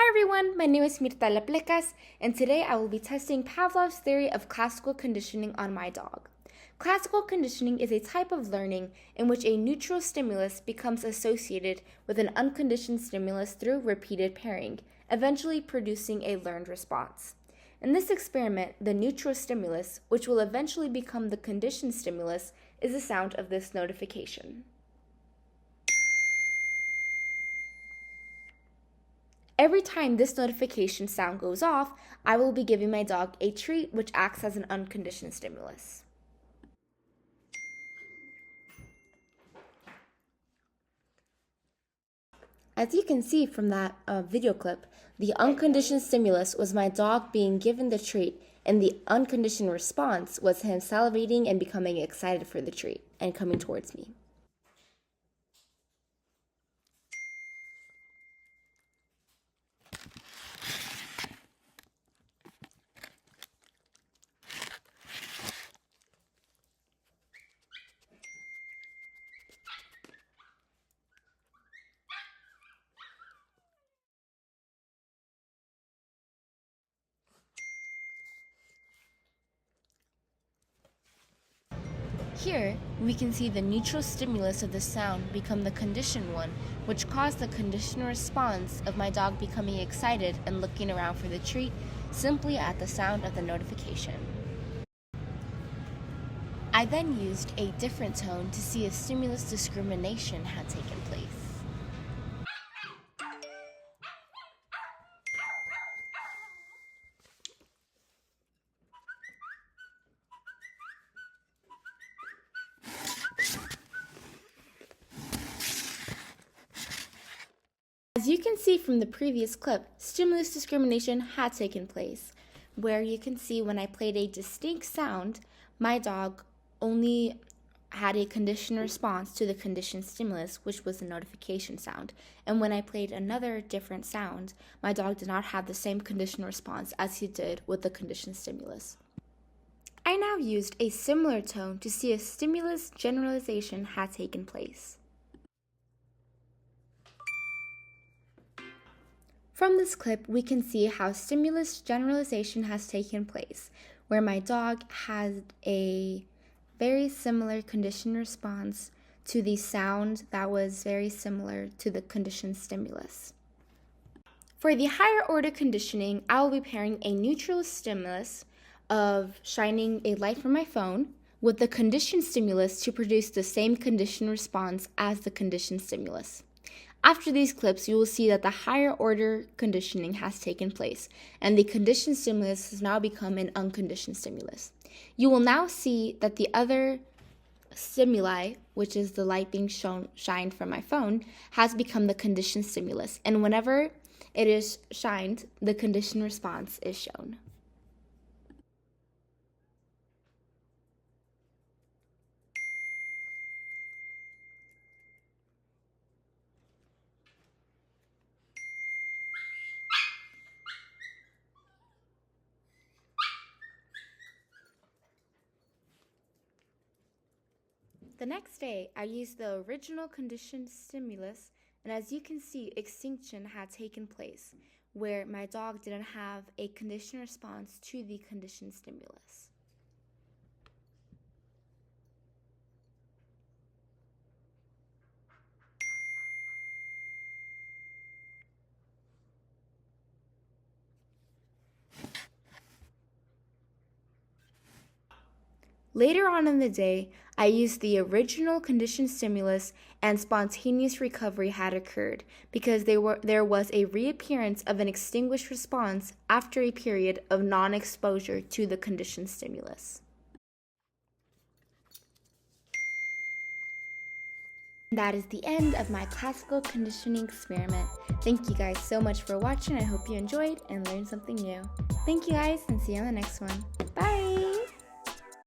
Hi everyone, my name is Mirtala Plecas, and today I will be testing Pavlov's theory of classical conditioning on my dog. Classical conditioning is a type of learning in which a neutral stimulus becomes associated with an unconditioned stimulus through repeated pairing, eventually producing a learned response. In this experiment, the neutral stimulus, which will eventually become the conditioned stimulus, is the sound of this notification. Every time this notification sound goes off, I will be giving my dog a treat which acts as an unconditioned stimulus. As you can see from that video clip, the unconditioned stimulus was my dog being given the treat, and the unconditioned response was him salivating and becoming excited for the treat and coming towards me. Here, we can see the neutral stimulus of the sound become the conditioned one, which caused the conditioned response of my dog becoming excited and looking around for the treat simply at the sound of the notification. I then used a different tone to see if stimulus discrimination had taken place. As you can see from the previous clip, stimulus discrimination had taken place, where you can see when I played a distinct sound, my dog only had a conditioned response to the conditioned stimulus, which was the notification sound. And when I played another different sound, my dog did not have the same conditioned response as he did with the conditioned stimulus. I now used a similar tone to see if stimulus generalization had taken place. From this clip, we can see how stimulus generalization has taken place, where my dog had a very similar conditioned response to the sound that was very similar to the conditioned stimulus. For the higher order conditioning, I will be pairing a neutral stimulus of shining a light from my phone with the conditioned stimulus to produce the same conditioned response as the conditioned stimulus. After these clips, you will see that the higher order conditioning has taken place, and the conditioned stimulus has now become an unconditioned stimulus. You will now see that the other stimuli, which is the light being shined from my phone, has become the conditioned stimulus, and whenever it is shined, the conditioned response is shown. The next day, I used the original conditioned stimulus, and as you can see, extinction had taken place, where my dog didn't have a conditioned response to the conditioned stimulus. Later on in the day, I used the original conditioned stimulus, and spontaneous recovery had occurred because there was a reappearance of an extinguished response after a period of non-exposure to the conditioned stimulus. That is the end of my classical conditioning experiment. Thank you guys so much for watching. I hope you enjoyed and learned something new. Thank you guys, and see you on the next one.